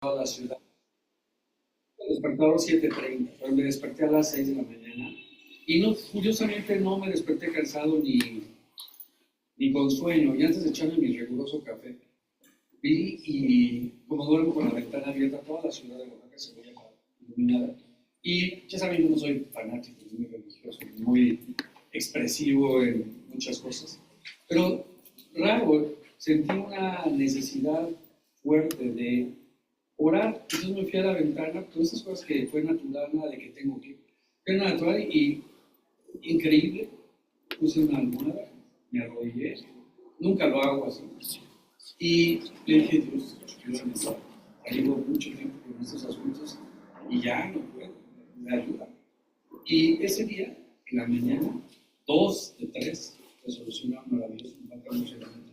a la ciudad. Me desperté a las 7:30, pero me desperté a las 6 de la mañana. Y no, curiosamente no me desperté cansado ni con sueño. Y antes de echarme mi riguroso café, vi y como duermo con la ventana abierta, toda la ciudad de Oaxaca se veía iluminada. Y ya saben, yo no soy fanático, muy religioso, muy expresivo en muchas cosas. Pero raro, sentí una necesidad fuerte de orar. Entonces me fui a la ventana, todas esas cosas que fue natural, nada de que tengo que. Era natural y increíble. Puse una almohada, me arrodillé, nunca lo hago así. Y le dije, Dios, llevo mucho tiempo con estos asuntos y ya no puedo, me ayuda. Y ese día, en la mañana, 2 de 3 resolucionaron maravilloso, me falta mucho la mente.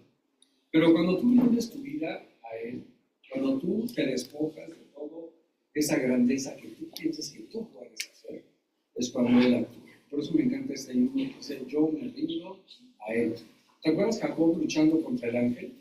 Pero cuando tú rindes tu vida a Él, cuando tú te despojas de todo esa grandeza que tú piensas que tú puedes hacer, es cuando Él actúa. Por eso me encanta este himno que dice, yo me rindo a Él. ¿Te acuerdas Jacob luchando contra el ángel?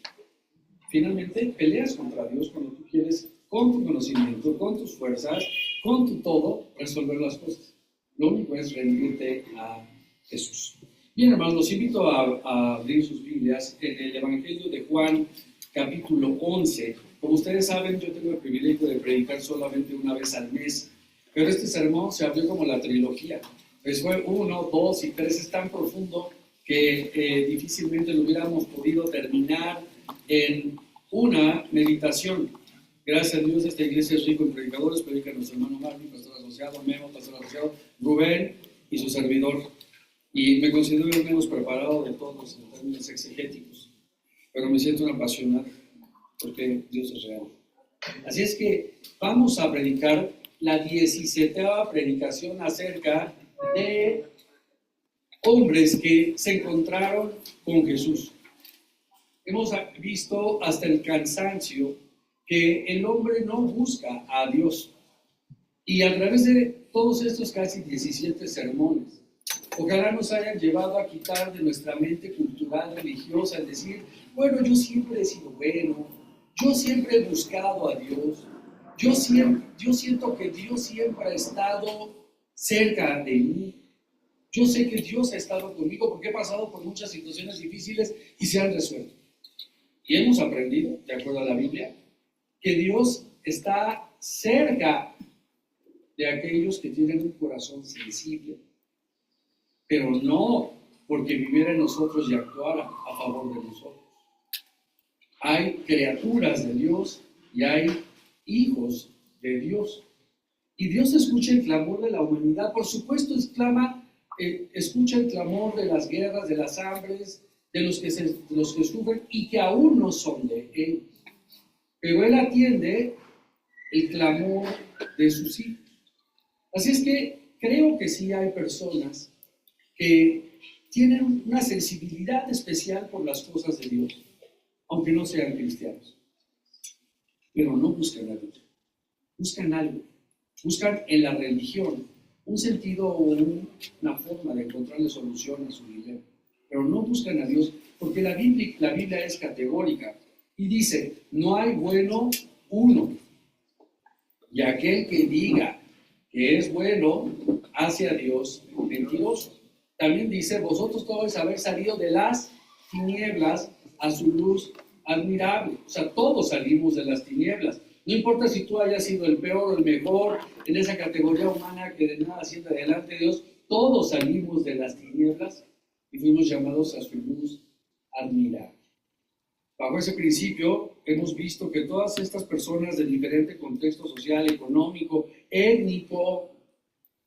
Finalmente peleas contra Dios cuando tú quieres, con tu conocimiento, con tus fuerzas, con tu todo, resolver las cosas. Lo único es rendirte a Jesús. Bien, hermanos, los invito a abrir sus Biblias en el Evangelio de Juan, capítulo 11. Como ustedes saben, yo tengo el privilegio de predicar solamente una vez al mes, pero este sermón se abrió como la trilogía. Pues fue 1, 2 y 3, es tan profundo que difícilmente lo hubiéramos podido terminar en una meditación. Gracias a Dios, esta iglesia es rico en predicadores, predican nuestro hermano Marvin, pastor asociado, Memo, pastor asociado, Rubén y su servidor. Y me considero el menos preparado de todos en términos exegéticos, pero me siento un apasionado porque Dios es real. Así es que vamos a predicar la 17ª predicación acerca de hombres que se encontraron con Jesús. Hemos visto hasta el cansancio que el hombre no busca a Dios. Y a través de todos estos casi 17 sermones, ojalá nos hayan llevado a quitar de nuestra mente cultural, religiosa, el decir, bueno, yo siempre he sido bueno, yo siempre he buscado a Dios, yo siento que Dios siempre ha estado cerca de mí, yo sé que Dios ha estado conmigo porque he pasado por muchas situaciones difíciles y se han resuelto. Y hemos aprendido, de acuerdo a la Biblia, que Dios está cerca de aquellos que tienen un corazón sensible, pero no porque viviera en nosotros y actuara a favor de nosotros. Hay criaturas de Dios y hay hijos de Dios. Y Dios escucha el clamor de la humanidad. Por supuesto, escucha el clamor de las guerras, de las hambres, de los que sufren y que aún no son de Él. Pero Él atiende el clamor de sus hijos. Así es que creo que sí hay personas que tienen una sensibilidad especial por las cosas de Dios, aunque no sean cristianos. Pero no buscan a Dios. Buscan algo. Buscan en la religión un sentido o una forma de encontrarle solución a su dilema. Pero no buscan a Dios, porque la Biblia es categórica y dice, no hay bueno uno. Y aquel que diga que es bueno, hace a Dios mentiroso. También dice, vosotros todos habéis salido de las tinieblas a su luz admirable. O sea, todos salimos de las tinieblas. No importa si tú hayas sido el peor o el mejor en esa categoría humana que de nada siente delante de Dios, todos salimos de las tinieblas y fuimos llamados a su luz admirable. Bajo ese principio, hemos visto que todas estas personas de diferente contexto social, económico, étnico,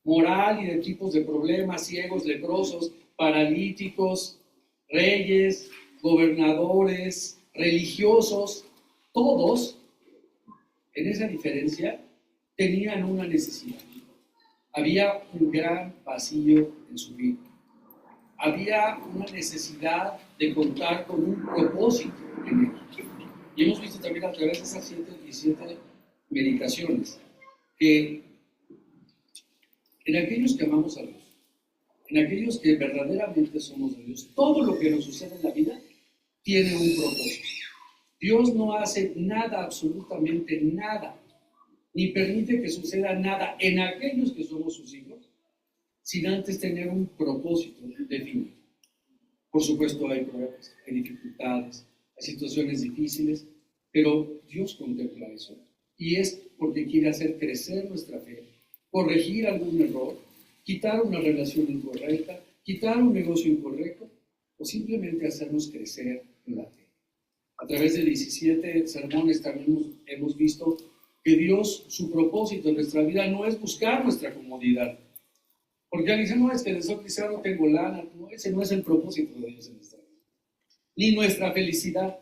moral y de tipos de problemas, ciegos, leprosos, paralíticos, reyes, gobernadores, religiosos, todos, en esa diferencia, tenían una necesidad. Había un gran vacío en su vida. Había una necesidad de contar con un propósito en él. Y hemos visto también a través de esas 17 meditaciones que en aquellos que amamos a Dios, en aquellos que verdaderamente somos de Dios, todo lo que nos sucede en la vida tiene un propósito. Dios no hace nada, absolutamente nada, ni permite que suceda nada en aquellos que somos sus hijos, sin antes tener un propósito definido. Por supuesto hay pruebas, hay dificultades, hay situaciones difíciles, pero Dios contempla eso. Y es porque quiere hacer crecer nuestra fe, corregir algún error, quitar una relación incorrecta, quitar un negocio incorrecto, o simplemente hacernos crecer en la fe. A través de 17 sermones también hemos visto que Dios, su propósito en nuestra vida no es buscar nuestra comodidad. Porque alguien dice, no, es que de soy cristiano no tengo lana. No, ese no es el propósito de Dios en nuestra vida. Ni nuestra felicidad.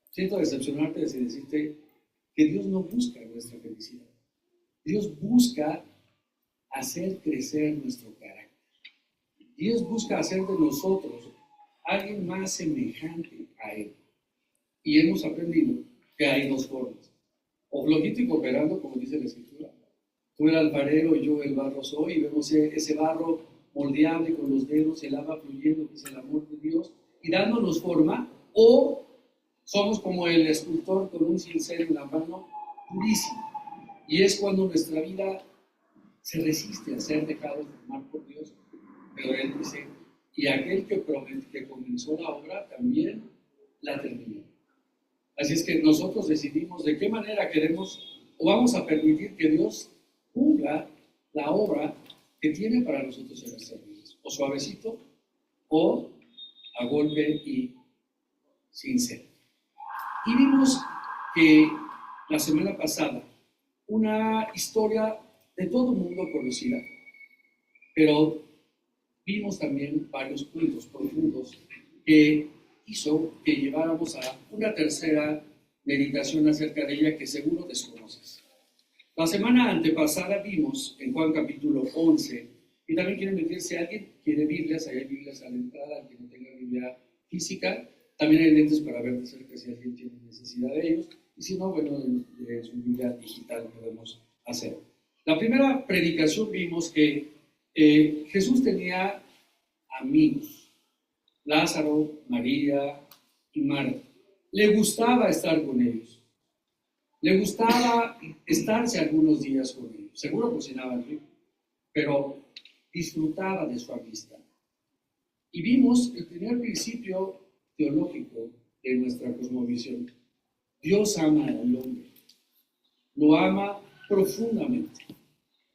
Siento decepcionarte y decirte que Dios no busca nuestra felicidad. Dios busca hacer crecer nuestro carácter. Dios busca hacer de nosotros alguien más semejante a Él. Y hemos aprendido que hay dos formas. O flojito y cooperando, como dice la Escritura. Tú el alfarero y yo el barro soy, y vemos ese barro moldeable con los dedos, el agua fluyendo, que es el amor de Dios, y dándonos forma, o somos como el escultor con un cincel en la mano, durísimo. Y es cuando nuestra vida se resiste a ser dejado formar por Dios. Pero Él dice, y aquel que comenzó la obra también la terminó. Así es que nosotros decidimos de qué manera queremos o vamos a permitir que Dios cumpla la obra que tiene para nosotros en nuestras vidas. O suavecito, o a golpe y sincero. Y vimos que la semana pasada una historia de todo el mundo conocida, pero vimos también varios puntos profundos que hizo que lleváramos a una tercera meditación acerca de ella que seguro desconoces. La semana antepasada vimos en Juan capítulo 11, y también quieren meterse, si alguien quiere Biblias, hay Biblias a la entrada, al que no tenga Biblia física, también hay lentes para ver de cerca si alguien tiene necesidad de ellos, y si no, bueno, de su Biblia digital podemos hacer. La primera predicación vimos que Jesús tenía amigos, Lázaro, María y Marta. Le gustaba estar con ellos. Le gustaba estarse algunos días con ellos. Seguro cocinaban rico, pero disfrutaba de su amistad. Y vimos el primer principio teológico de nuestra cosmovisión. Dios ama al hombre. Lo ama profundamente.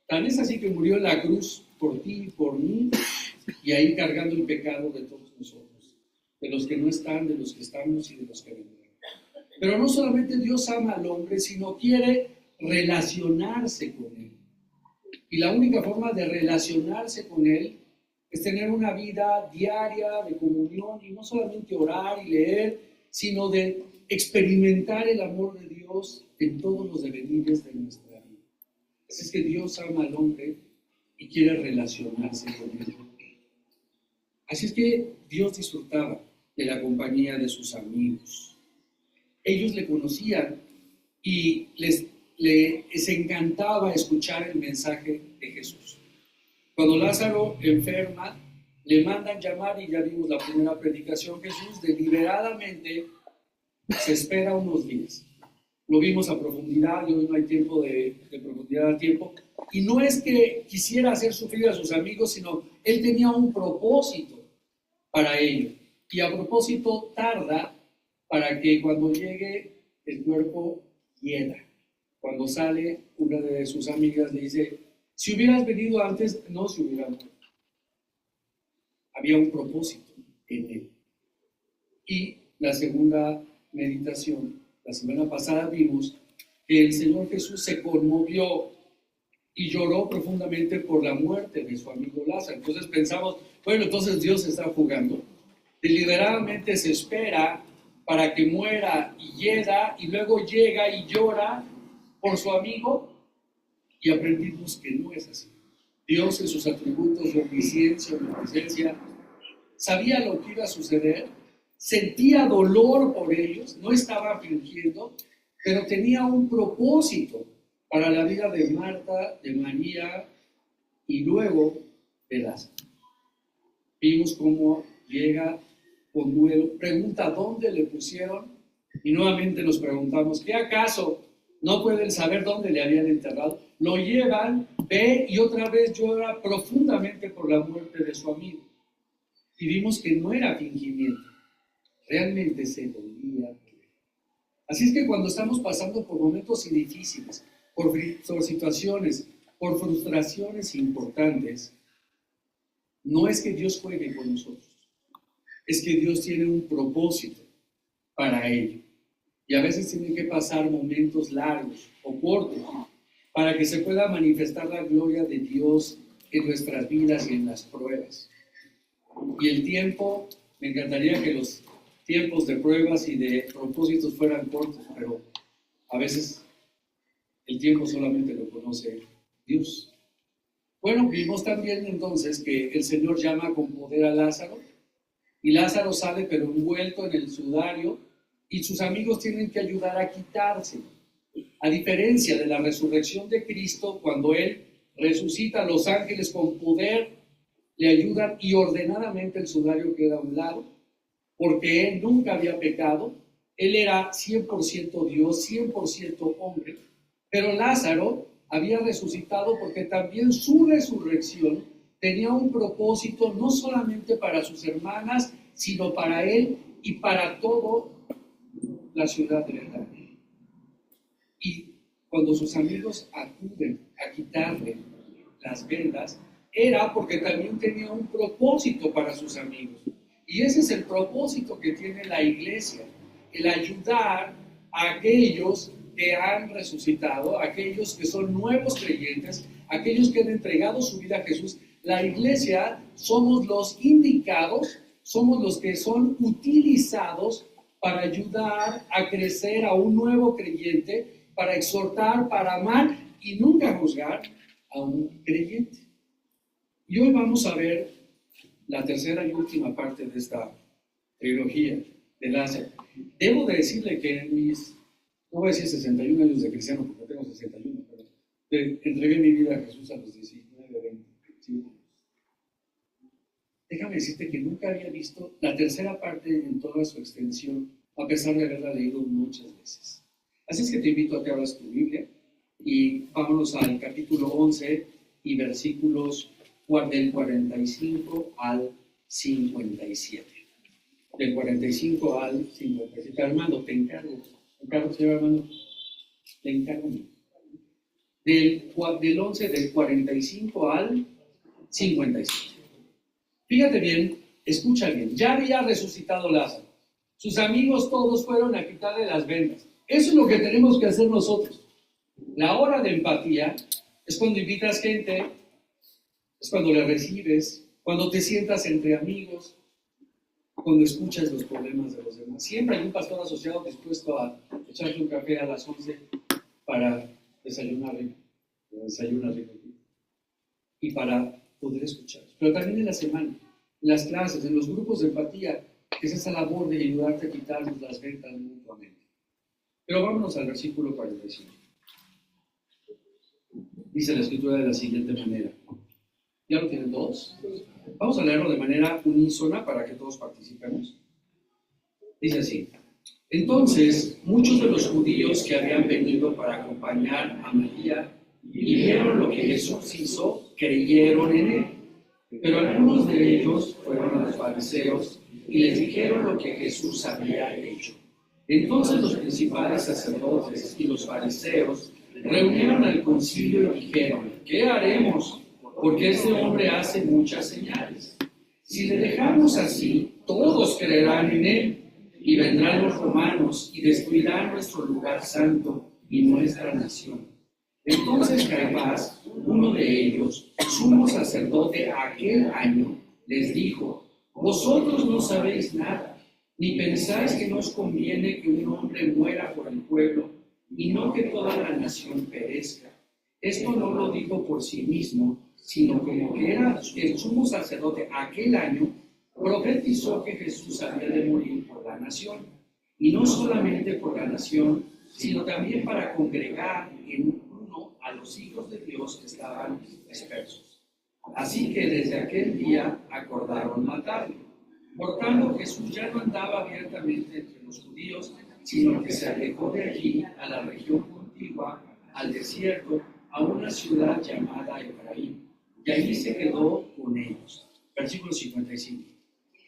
Tan es así que murió en la cruz por ti y por mí, y ahí cargando el pecado de todos nosotros, de los que no están, de los que estamos y de los que vendrán. Pero no solamente Dios ama al hombre, sino quiere relacionarse con él. Y la única forma de relacionarse con él es tener una vida diaria de comunión, y no solamente orar y leer, sino de experimentar el amor de Dios en todos los devenires de nuestra vida. Así es que Dios ama al hombre y quiere relacionarse con él. Así es que Dios disfrutaba de la compañía de sus amigos. Ellos le conocían y les encantaba escuchar el mensaje de Jesús. Cuando Lázaro enferma, le mandan llamar, y ya vimos la primera predicación. Jesús deliberadamente se espera unos días. Lo vimos a profundidad, y hoy no hay tiempo de profundidad a tiempo. Y no es que quisiera hacer sufrir a sus amigos, sino él tenía un propósito para ello. Y a propósito tarda para que cuando llegue el cuerpo hieda. Cuando sale, una de sus amigas le dice, si hubieras venido antes, no se hubiera muerto. Había un propósito en él. Y la segunda meditación, la semana pasada vimos que el Señor Jesús se conmovió y lloró profundamente por la muerte de su amigo Lázaro. Entonces pensamos, bueno, entonces Dios está jugando. Deliberadamente se espera para que muera y hieda, y luego llega y llora por su amigo, y aprendimos que no es así. Dios, en sus atributos de omnisciencia, omnipresencia, sabía lo que iba a suceder, sentía dolor por ellos, no estaba fingiendo, pero tenía un propósito para la vida de Marta, de María y luego de Lázaro. Vimos cómo llega con duelo, pregunta dónde le pusieron, y nuevamente nos preguntamos, ¿qué acaso No pueden saber dónde le habían enterrado. Lo llevan, ve y otra vez llora profundamente por la muerte de su amigo. Y vimos que no era fingimiento, realmente se dolía por él. Así es que cuando estamos pasando por momentos difíciles, por situaciones, por frustraciones importantes, no es que Dios juegue con nosotros, es que Dios tiene un propósito para ello. Y a veces tienen que pasar momentos largos o cortos para que se pueda manifestar la gloria de Dios en nuestras vidas y en las pruebas. Y el tiempo, me encantaría que los tiempos de pruebas y de propósitos fueran cortos, pero a veces el tiempo solamente lo conoce Dios. Bueno, vimos también entonces que el Señor llama con poder a Lázaro, y Lázaro sale pero envuelto en el sudario, y sus amigos tienen que ayudar a quitárselo. A diferencia de la resurrección de Cristo, cuando Él resucita, los ángeles con poder le ayudan y ordenadamente el sudario queda a un lado, porque Él nunca había pecado, Él era 100% Dios, 100% hombre, pero Lázaro había resucitado porque también su resurrección tenía un propósito no solamente para sus hermanas, sino para Él y para toda la ciudad de Betania. Y cuando sus amigos acuden a quitarle las vendas, era porque también tenía un propósito para sus amigos. Y ese es el propósito que tiene la iglesia, el ayudar a aquellos que han resucitado, a aquellos que son nuevos creyentes, a aquellos que han entregado su vida a Jesús. La iglesia somos los indicados, somos los que son utilizados para ayudar a crecer a un nuevo creyente, para exhortar, para amar y nunca juzgar a un creyente. Y hoy vamos a ver la tercera y última parte de esta trilogía de Lázaro. Debo de decirle que en mis, no voy a decir 61 años de cristiano porque tengo 61, pero entregué mi vida a Jesús a los 19, 20, 25 años. Déjame decirte que nunca había visto la tercera parte en toda su extensión, a pesar de haberla leído muchas veces. Así es que te invito a que abras tu Biblia y vámonos al capítulo 11 y versículos del 45 al 57. Del 45 al 57. Armando, te encargo, señor Armando, te encargo. Del 11, del 45 al 57. Fíjate bien, escucha bien, ya había resucitado Lázaro. Sus amigos todos fueron a quitarle las vendas. Eso es lo que tenemos que hacer nosotros. La hora de empatía es cuando invitas gente, es cuando le recibes, cuando te sientas entre amigos, cuando escuchas los problemas de los demás. Siempre hay un pastor asociado dispuesto a echarte un café a las 11 para desayunar rico y para poder escuchar. Pero también en la semana, en las clases, en los grupos de empatía, es esa labor de ayudarte a quitarnos las ventas mutuamente. Pero vámonos al versículo 45. Dice la escritura de la siguiente manera. ¿Ya lo tienen todos? Vamos a leerlo de manera unísona para que todos participemos. Dice así. Entonces, muchos de los judíos que habían venido para acompañar a María y vieron lo que Jesús hizo, creyeron en él. Pero algunos de ellos fueron a los fariseos y les dijeron lo que Jesús había hecho. Entonces los principales sacerdotes y los fariseos reunieron al concilio y dijeron, ¿qué haremos? Porque este hombre hace muchas señales. Si le dejamos así, todos creerán en él, y vendrán los romanos y destruirán nuestro lugar santo y nuestra nación. Entonces Caifás, uno de ellos, sumo sacerdote aquel año, les dijo, vosotros no sabéis nada, ni pensáis que nos conviene que un hombre muera por el pueblo, y no que toda la nación perezca. Esto no lo dijo por sí mismo, sino como que era el sumo sacerdote aquel año, profetizó que Jesús había de morir por la nación, y no solamente por la nación, sino también para congregar en uno a los hijos de Dios que estaban dispersos. Así que desde aquel día acordaron matarlo. Por tanto, Jesús ya no andaba abiertamente entre los judíos, sino que se alejó de allí a la región contigua al desierto, a una ciudad llamada Efraín, y allí se quedó con ellos. Versículo 55.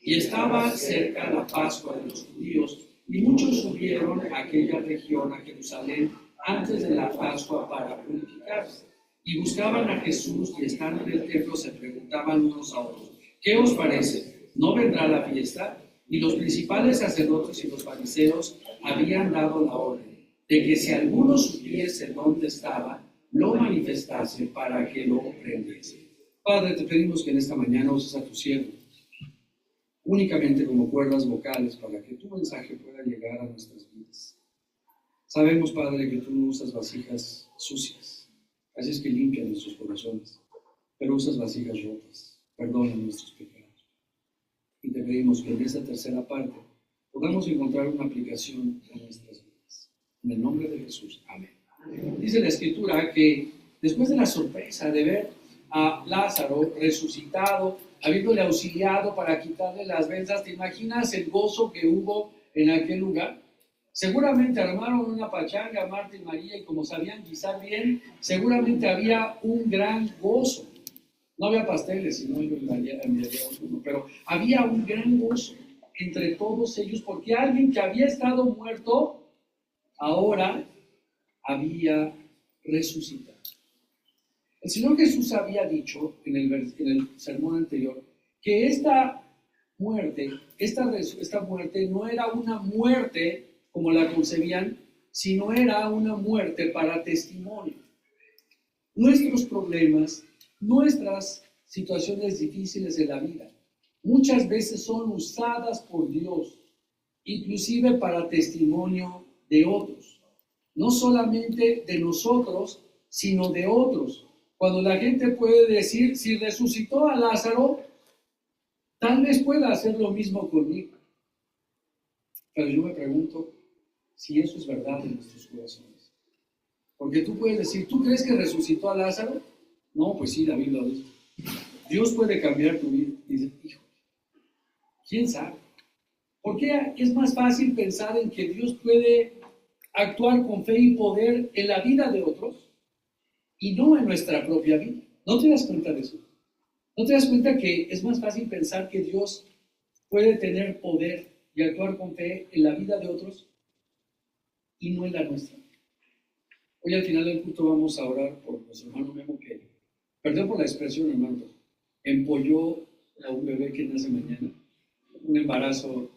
Y estaba cerca la Pascua de los judíos, y muchos subieron a aquella región, a Jerusalén, antes de la Pascua para purificarse. Y buscaban a Jesús, y estando en el templo se preguntaban unos a otros: ¿qué os parece? ¿No vendrá la fiesta? Y los principales sacerdotes y los fariseos habían dado la orden de que si alguno supiese dónde estaba, lo manifestase para que lo prendiese. Padre, te pedimos que en esta mañana uses a tu siervo únicamente como cuerdas vocales para que tu mensaje pueda llegar a nuestras vidas. Sabemos, Padre, que tú no usas vasijas sucias, así es que limpian nuestros corazones, pero usas vasijas rotas. Perdona nuestros pecados. Y te pedimos que en esta tercera parte podamos encontrar una aplicación a nuestras vidas. En el nombre de Jesús. Amén. Dice la Escritura que después de la sorpresa de ver a Lázaro resucitado, habiéndole auxiliado para quitarle las vendas, ¿te imaginas el gozo que hubo en aquel lugar? Seguramente armaron una pachanga Marta y María, y como sabían guisar bien, seguramente había un gran gozo. No había pasteles, sino yo enviaría uno, pero había un gran gozo entre todos ellos, porque alguien que había estado muerto, ahora había resucitado. El Señor Jesús había dicho en el sermón anterior que esta muerte no era una muerte como la concebían, sino era una muerte para testimonio. Nuestros problemas, nuestras situaciones difíciles de la vida, muchas veces son usadas por Dios, inclusive para testimonio de otros. No solamente de nosotros, sino de otros. Cuando la gente puede decir, si resucitó a Lázaro, tal vez pueda hacer lo mismo conmigo. Pero yo me pregunto si eso es verdad en nuestros corazones. Porque tú puedes decir, ¿tú crees que resucitó a Lázaro? No, pues sí, la Biblia lo dice. Dios puede cambiar tu vida. Y dices, hijo, ¿quién sabe? ¿Por qué es más fácil pensar en que Dios puede actuar con fe y poder en la vida de otros y no en nuestra propia vida? ¿No te das cuenta de eso? ¿No te das cuenta que es más fácil pensar que Dios puede tener poder y actuar con fe en la vida de otros y no en la nuestra? Hoy al final del culto vamos a orar por nuestro hermano Memo, que, perdón por la expresión, hermano, empolló a un bebé que nace mañana. Un embarazo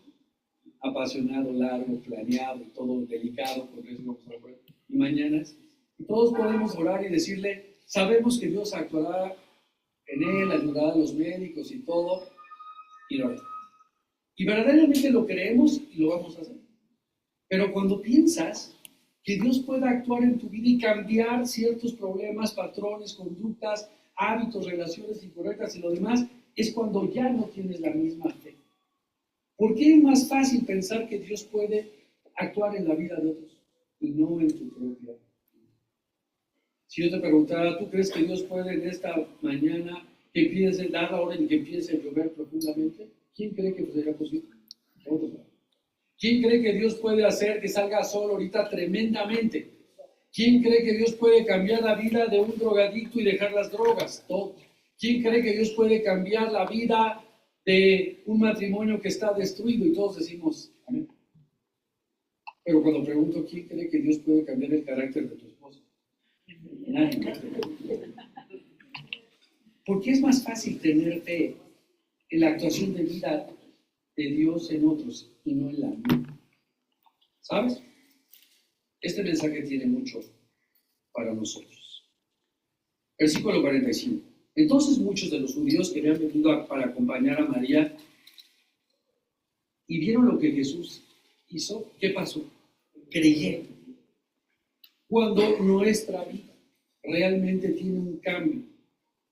apasionado, largo, planeado, todo delicado, porque eso vamos a orar. Y mañana, y todos podemos orar y decirle, sabemos que Dios actuará en él, ayudará a los médicos y todo, y lo hará. Y verdaderamente lo creemos y lo vamos a hacer. Pero cuando piensas que Dios pueda actuar en tu vida y cambiar ciertos problemas, patrones, conductas, hábitos, relaciones incorrectas y lo demás, es cuando ya no tienes la misma fe. ¿Por qué es más fácil pensar que Dios puede actuar en la vida de otros y no en tu propia vida? Si yo te preguntara, ¿tú crees que Dios puede en esta mañana que empiece, dar la orden y que empiece a llover profundamente? ¿Quién cree que sería posible? ¿Quién cree que Dios puede hacer que salga sol ahorita tremendamente? ¿Quién cree que Dios puede cambiar la vida de un drogadicto y dejar las drogas? Todos. ¿Quién cree que Dios puede cambiar la vida de un matrimonio que está destruido? Y todos decimos, amén. Pero cuando pregunto, ¿quién cree que Dios puede cambiar el carácter de tu esposo? Nadie. ¿Por qué es más fácil tener fe en la actuación de vida de Dios en otros y no en la mía? ¿Sabes? Este mensaje tiene mucho para nosotros. Versículo 45. Entonces muchos de los judíos que habían venido para acompañar a María y vieron lo que Jesús hizo, ¿qué pasó? Creyeron. Cuando nuestra vida realmente tiene un cambio,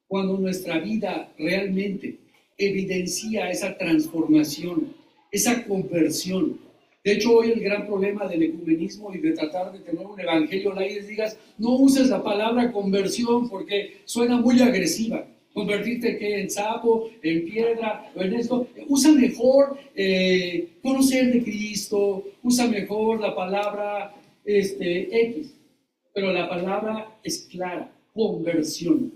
cuando nuestra vida realmente evidencia esa transformación, esa conversión. De hecho, hoy el gran problema del ecumenismo y de tratar de tener un evangelio light es digas, no uses la palabra conversión porque suena muy agresiva. Convertirte ¿qué? En sapo, en piedra o en esto. Usa mejor conocer de Cristo, usa mejor la palabra X. Pero la palabra es clara, conversión.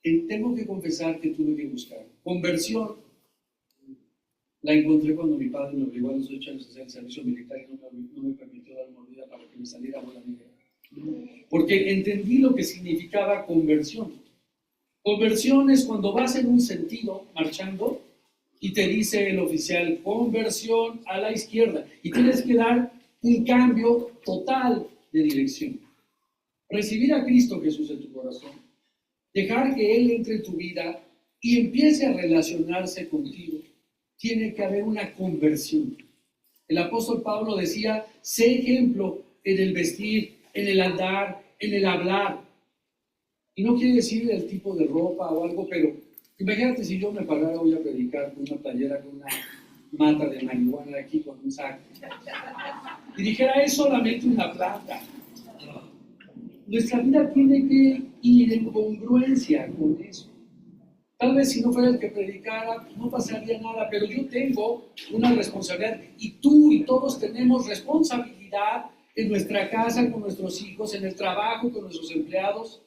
Tengo que confesar que tuve que buscar. Conversión la encontré cuando mi padre me obligó a los 8 años a hacer el servicio militar y no me permitió dar mordida para que me saliera bola negra. Porque entendí lo que significaba conversión. Conversión es cuando vas en un sentido marchando y te dice el oficial, conversión a la izquierda. Y tienes que dar un cambio total de dirección. Recibir a Cristo Jesús en tu corazón, dejar que Él entre en tu vida y empiece a relacionarse contigo. Tiene que haber una conversión. El apóstol Pablo decía, sé ejemplo en el vestir, en el andar, en el hablar. Y no quiere decir el tipo de ropa o algo, pero imagínate si yo me parara hoy a predicar con una playera, con una mata de marihuana aquí, con un saco. Y dijera, es solamente una planta. Nuestra vida tiene que ir en congruencia con eso. Tal vez si no fuera el que predicara, no pasaría nada, pero yo tengo una responsabilidad y tú y todos tenemos responsabilidad en nuestra casa, con nuestros hijos, en el trabajo, con nuestros empleados.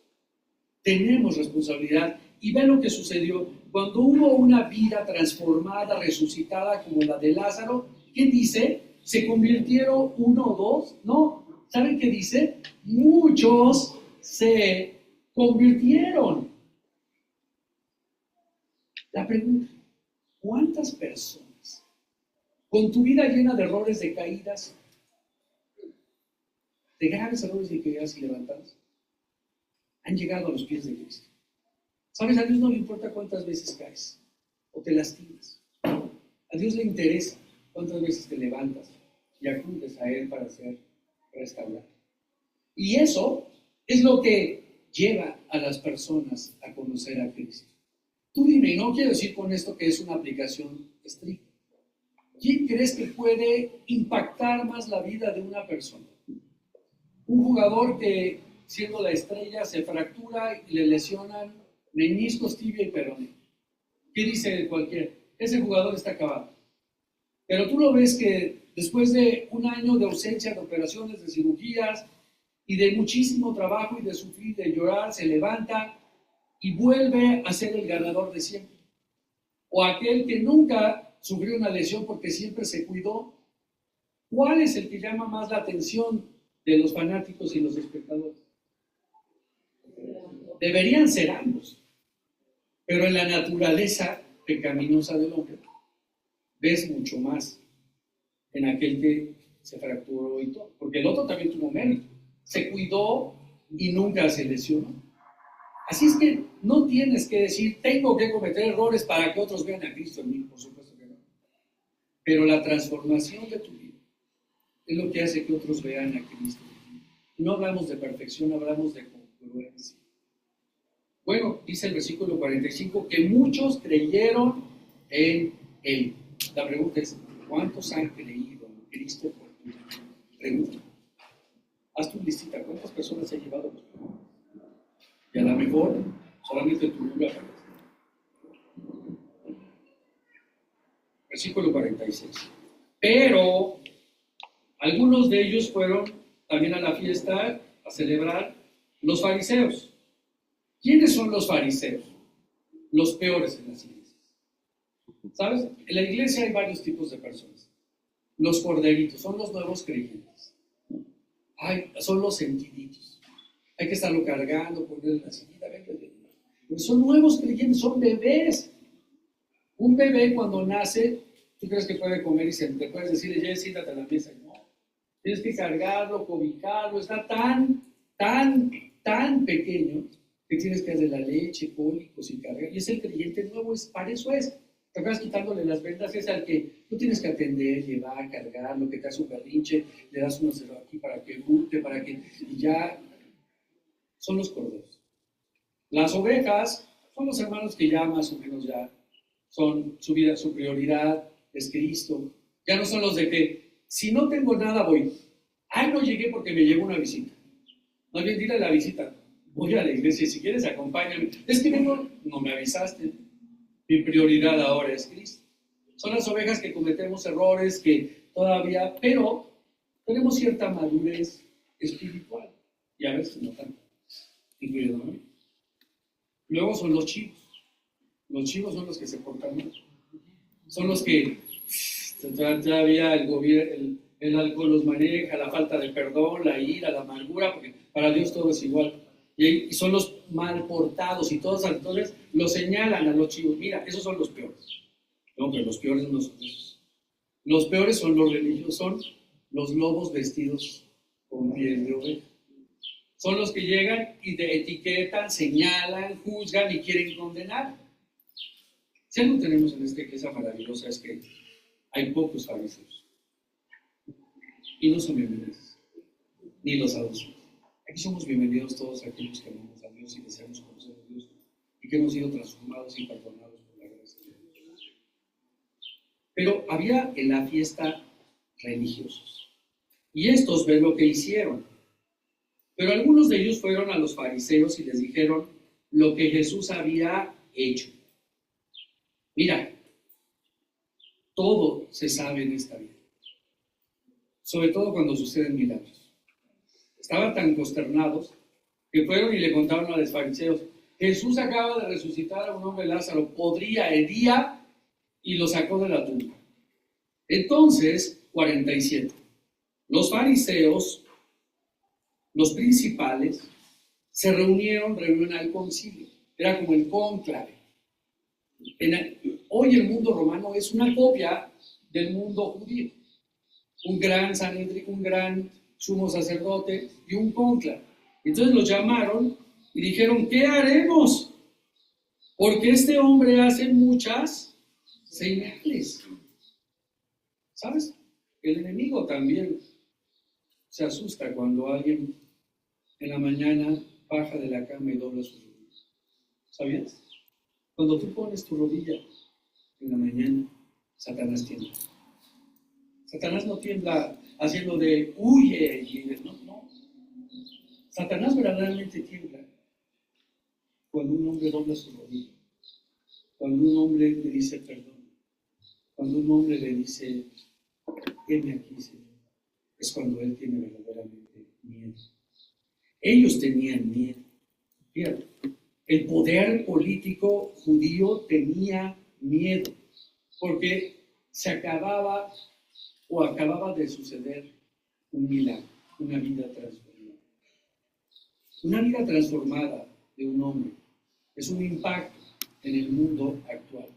Tenemos responsabilidad. Y ve lo que sucedió. Cuando hubo una vida transformada, resucitada como la de Lázaro, ¿qué dice? ¿Se convirtieron uno o dos? No. ¿Saben qué dice? Muchos se convirtieron. La pregunta, ¿cuántas personas con tu vida llena de errores, de caídas, de graves errores de caídas y levantadas, han llegado a los pies de Cristo? ¿Sabes? A Dios no le importa cuántas veces caes o te lastimas. A Dios le interesa cuántas veces te levantas y acudes a Él para ser restaurado. Y eso es lo que lleva a las personas a conocer a Cristo. Tú dime, y no quiero decir con esto que es una aplicación estricta. ¿Quién crees que puede impactar más la vida de una persona? Un jugador que, siendo la estrella, se fractura y le lesionan meniscos, tibia y peroné. ¿Qué dice cualquiera? Ese jugador está acabado. Pero tú lo ves que después de un año de ausencia de operaciones, de cirugías y de muchísimo trabajo y de sufrir, de llorar, se levanta y vuelve a ser el ganador de siempre. O aquel que nunca sufrió una lesión porque siempre se cuidó. ¿Cuál es el que llama más la atención de los fanáticos y los espectadores? Deberían ser ambos. Pero en la naturaleza pecaminosa del hombre ves mucho más en aquel que se fracturó y todo. Porque el otro también tuvo mérito. Se cuidó y nunca se lesionó. Así es que no tienes que decir, tengo que cometer errores para que otros vean a Cristo en mí, por supuesto que no. Pero la transformación de tu vida es lo que hace que otros vean a Cristo. No hablamos de perfección, hablamos de congruencia. Bueno, dice el versículo 45, que muchos creyeron en Él. La pregunta es, ¿cuántos han creído en Cristo por tu vida? Pregunta. Haz tu listita, ¿cuántas personas se han llevado por tu vida? Y a lo mejor solamente tu nombre aparece. Versículo 46. Pero algunos de ellos fueron también a la fiesta a celebrar los fariseos. ¿Quiénes son los fariseos? Los peores en las iglesias. ¿Sabes? En la iglesia hay varios tipos de personas. Los corderitos son los nuevos creyentes. Son los sentiditos. Hay que estarlo cargando, ponerle la sillita, pero son nuevos creyentes, son bebés. Un bebé cuando nace, ¿tú crees que puede comer y te puedes decirle, ya siéntate a la mesa? No. Tienes que cargarlo, cobijarlo, está tan pequeño que tienes que darle la leche, cólicos y cargar. Y es el creyente nuevo, para eso es. Te vas quitándole las vendas, es al que tú tienes que atender, llevar, cargar, lo que te hace un berrinche, le das uno cero aquí para que guste, y ya son los corderos. Las ovejas son los hermanos que ya más o menos ya son su vida, su prioridad es Cristo. Ya no son los de que, si no tengo nada voy. No llegué porque me llegó una visita. No bien, dile a la visita, voy a la iglesia, si quieres acompáñame. Es que no me avisaste. Mi prioridad ahora es Cristo. Son las ovejas que cometemos errores, que todavía, pero tenemos cierta madurez espiritual. y a veces no tanto, incluyéndome. Luego son los chivos. Los chivos son los que se portan mal. Son los que todavía el gobierno, el alcohol los maneja, la falta de perdón, la ira, la amargura, porque para Dios todo es igual. Y son los mal portados y todos entonces los señalan a los chivos. Mira, esos son los peores. No, pero los peores no son esos. Los peores son los religiosos, son los lobos vestidos con piel de oveja. Son los que llegan y te etiquetan, señalan, juzgan y quieren condenar. Si algo tenemos en esta iglesia maravillosa es que hay pocos fariseos. Y no son bienvenidos, ni los saduceos. Aquí somos bienvenidos todos aquellos que amamos a Dios y deseamos conocer a Dios y que hemos sido transformados y perdonados por la gracia de Dios. Pero había en la fiesta religiosos. Y estos ven lo que hicieron. Pero algunos de ellos fueron a los fariseos y les dijeron lo que Jesús había hecho. Mira, todo se sabe en esta vida, sobre todo cuando suceden milagros. Estaban tan consternados que fueron y le contaron a los fariseos: Jesús acaba de resucitar a un hombre, Lázaro, podría el día, y lo sacó de la tumba. Entonces, 47, los fariseos, los principales, se reunieron al concilio. Era como el cónclave. Hoy el mundo romano es una copia del mundo judío. Un gran Sanedrín, un gran sumo sacerdote y un cónclave. Entonces los llamaron y dijeron: ¿qué haremos? Porque este hombre hace muchas señales. ¿Sabes? El enemigo también se asusta cuando alguien en la mañana baja de la cama y dobla sus rodillas. ¿Sabías? Cuando tú pones tu rodilla en la mañana, Satanás tiembla. Satanás no tiembla haciendo de huye y no. Satanás verdaderamente tiembla cuando un hombre dobla su rodilla, cuando un hombre le dice perdón, cuando un hombre le dice: heme aquí, Señor. Es cuando él tiene verdaderamente miedo. Ellos tenían miedo. Fíjate, el poder político judío tenía miedo porque se acababa de suceder un milagro, una vida transformada. Una vida transformada de un hombre es un impacto en el mundo actual.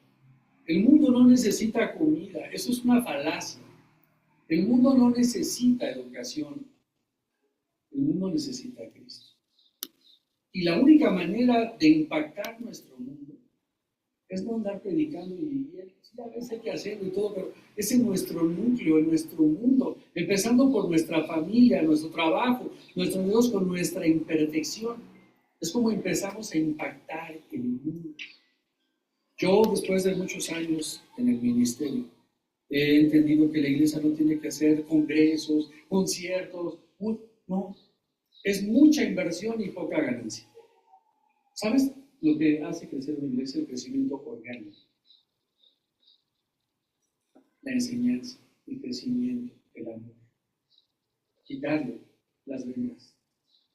El mundo no necesita comida, eso es una falacia. El mundo no necesita educación, el mundo necesita a Cristo. Y la única manera de impactar nuestro mundo es no andar predicando y viviendo. Sí, a veces hay que hacerlo y todo, pero es en nuestro núcleo, en nuestro mundo, empezando por nuestra familia, nuestro trabajo, nuestros Dios con nuestra imperfección. Es como empezamos a impactar el mundo. Yo, después de muchos años en el ministerio, he entendido que la iglesia no tiene que hacer congresos, conciertos, no. Es mucha inversión y poca ganancia. ¿Sabes lo que hace crecer una iglesia? El crecimiento orgánico. La enseñanza, el crecimiento, el amor. Quitarle las venas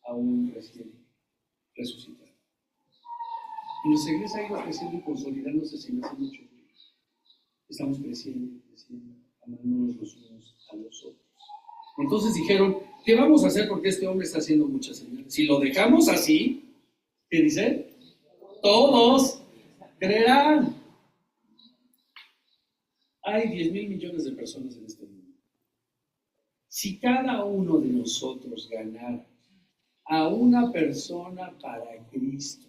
a un recién resucitado. Y nuestra iglesia ha ido creciendo y consolidándose sin hacer mucho ruido. Estamos creciendo, amándonos los unos a los otros. Entonces dijeron: ¿qué vamos a hacer? Porque este hombre está haciendo muchas señales. Si lo dejamos así, ¿qué dice? Todos creerán. Hay 10,000 millones de personas en este mundo. Si cada uno de nosotros ganara a una persona para Cristo,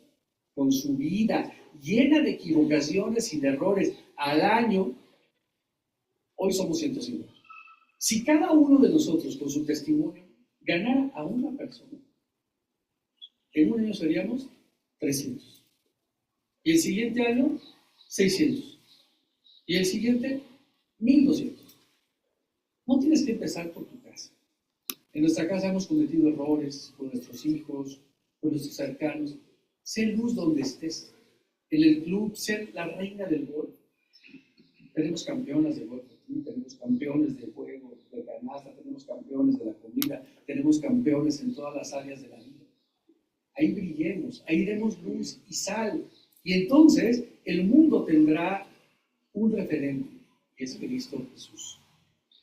con su vida llena de equivocaciones y de errores al año, hoy somos 150. Si cada uno de nosotros con su testimonio ganara a una persona, en un año seríamos 300. Y el siguiente año, 600. Y el siguiente, 1200. No tienes que empezar por tu casa. En nuestra casa hemos cometido errores con nuestros hijos, con nuestros cercanos. Sé luz donde estés. En el club, ser la reina del golf. Tenemos campeonas de golf, tenemos campeones de juego, de canasta, tenemos campeones de la comida, tenemos campeones en todas las áreas de la vida. ahí brillemos, ahí demos luz y sal. Y entonces el mundo tendrá un referente, que es Cristo Jesús.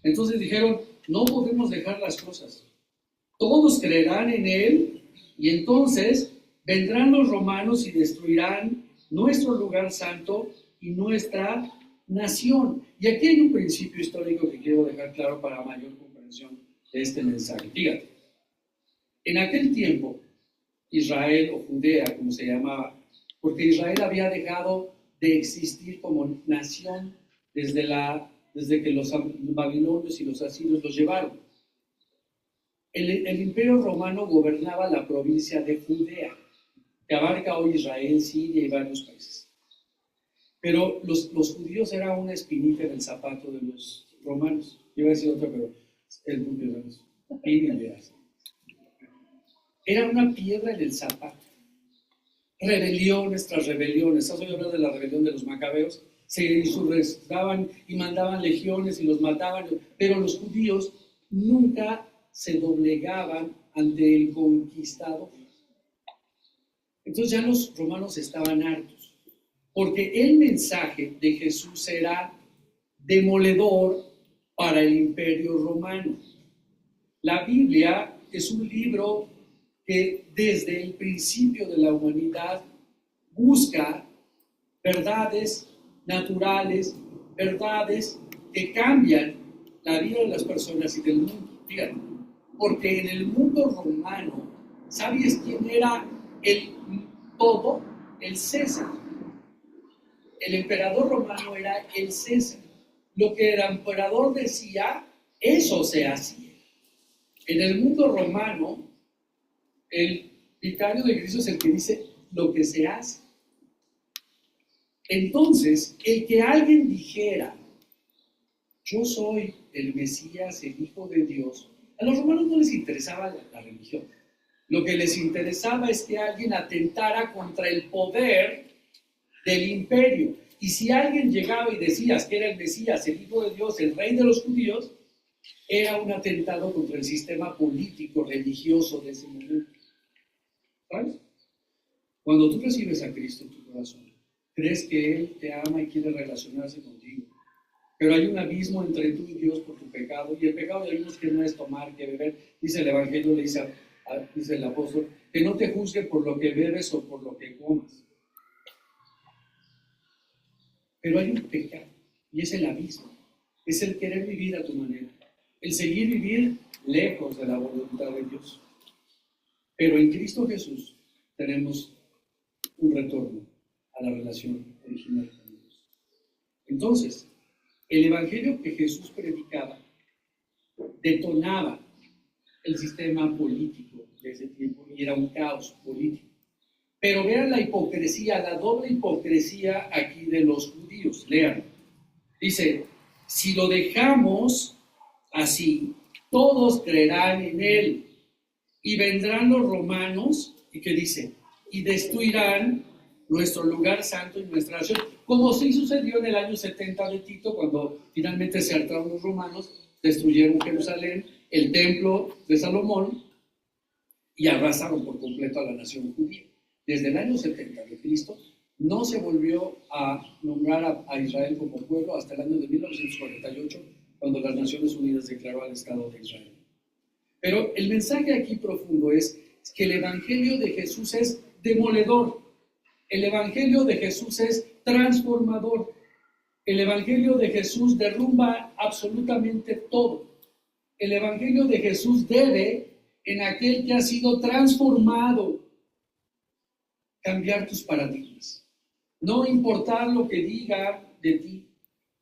Entonces dijeron, no podemos dejar las cosas. Todos creerán en Él y entonces vendrán los romanos y destruirán nuestro lugar santo y nuestra nación. Y aquí hay un principio histórico que quiero dejar claro para mayor comprensión de este mensaje. Fíjate, en aquel tiempo, Israel o Judea, como se llamaba, porque Israel había dejado de existir como nación desde que los babilonios y los asirios los llevaron. El imperio romano gobernaba la provincia de Judea, que abarca hoy Israel, Siria y varios países. Pero los judíos eran una espinita en el zapato de los romanos. Iba a decir otra, pero es muy bien. Era una piedra en el zapato. Rebeliones tras rebeliones. ¿Has oído hablar de la rebelión de los macabeos? Se insurrectaban y mandaban legiones y los mataban, pero los judíos nunca se doblegaban ante el conquistador. Entonces ya los romanos estaban hartos, porque el mensaje de Jesús era demoledor para el imperio romano. La Biblia es un libro que desde el principio de la humanidad busca verdades naturales, verdades que cambian la vida de las personas y del mundo. Fíjate, porque en el mundo romano, ¿sabes quién era el todo? El César. El emperador romano era el César. Lo que el emperador decía, eso se hacía. En el mundo romano, el vicario de Cristo es el que dice lo que se hace. Entonces, el que alguien dijera, yo soy el Mesías, el Hijo de Dios, a los romanos no les interesaba la religión. Lo que les interesaba es que alguien atentara contra el poder del imperio. Y si alguien llegaba y decía que era el Mesías, el Hijo de Dios, el Rey de los judíos, era un atentado contra el sistema político, religioso de ese momento. ¿Sabes? Cuando tú recibes a Cristo en tu corazón, crees que Él te ama y quiere relacionarse contigo. Pero hay un abismo entre tú y Dios por tu pecado. Y el pecado ya vimos que no es tomar, que beber. Dice el Evangelio, dice el apóstol, que no te juzgue por lo que bebes o por lo que comas. Pero hay un pecado, y es el abismo. Es el querer vivir a tu manera. El seguir vivir lejos de la voluntad de Dios. Pero en Cristo Jesús tenemos un retorno a la relación original con Dios. Entonces, el evangelio que Jesús predicaba detonaba el sistema político de ese tiempo y era un caos político. Pero vean la hipocresía, la doble hipocresía aquí de los judíos. Lean. Dice, si lo dejamos así, todos creerán en él y vendrán los romanos, ¿y qué dice? Y destruirán nuestro lugar santo y nuestra nación, como sí sucedió en el año 70 de Tito, cuando finalmente se hartaron los romanos, destruyeron Jerusalén, el templo de Salomón, y arrasaron por completo a la nación judía. Desde el año 70 de Cristo, no se volvió a nombrar a Israel como pueblo hasta el año de 1948, cuando las Naciones Unidas declaró al Estado de Israel. Pero el mensaje aquí profundo es que el evangelio de Jesús es demoledor. El evangelio de Jesús es transformador. El evangelio de Jesús derrumba absolutamente todo. El evangelio de Jesús debe, en aquel que ha sido transformado, cambiar tus paradigmas. No importar lo que diga de ti.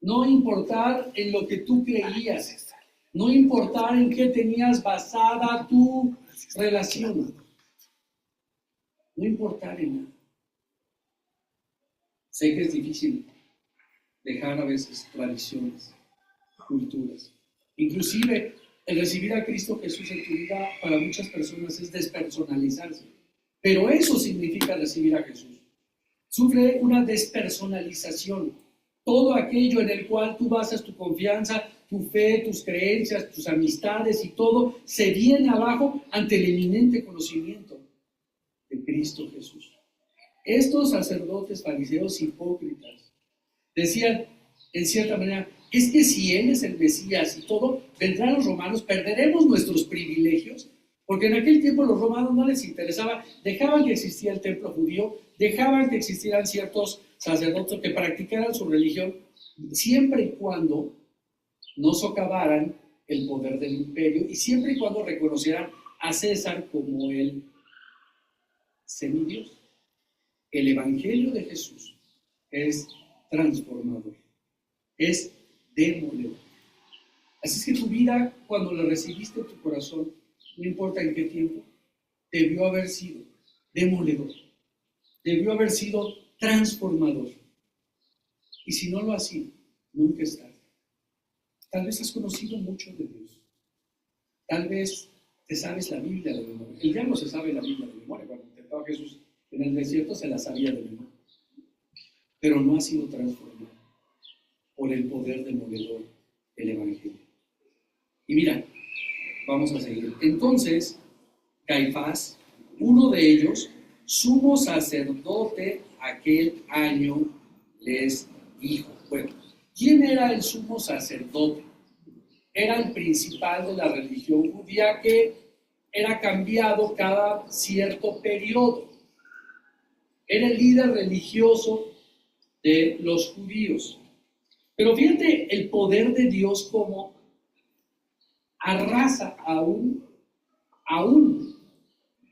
No importar en lo que tú creías. No importar en qué tenías basada tu relación. No importar en nada. Sé que es difícil dejar a veces tradiciones, culturas. Inclusive el recibir a Cristo Jesús en tu vida para muchas personas es despersonalizarse. Pero eso significa recibir a Jesús. Sufre una despersonalización. Todo aquello en el cual tú basas tu confianza, tu fe, tus creencias, tus amistades y todo, se viene abajo ante el eminente conocimiento de de Cristo Jesús. Estos sacerdotes fariseos hipócritas decían, en cierta manera, es que si Él es el Mesías y todo, vendrán los romanos, perderemos nuestros privilegios, porque en aquel tiempo los romanos no les interesaba, dejaban que existía el templo judío, dejaban que existieran ciertos sacerdotes que practicaran su religión, siempre y cuando no socavaran el poder del imperio y siempre y cuando reconocieran a César como el semidios. El Evangelio de Jesús es transformador, es demoledor. Así es que tu vida, cuando la recibiste en tu corazón, no importa en qué tiempo, debió haber sido demoledor, debió haber sido transformador. Y si no lo ha sido, nunca es tarde. Tal vez has conocido mucho de Dios. Tal vez te sabes la Biblia de memoria. El diablo se sabe la Biblia de memoria. Cuando intentó a Jesús en el desierto, se la sabía de memoria. Pero no ha sido transformado por el poder demoledor del Evangelio. Y mira, vamos a seguir. Entonces, Caifás, uno de ellos, sumo sacerdote aquel año, les dijo. Bueno, ¿quién era el sumo sacerdote? Era el principal de la religión judía que era cambiado cada cierto periodo. Era el líder religioso de los judíos. Pero fíjate el poder de Dios como arrasa aún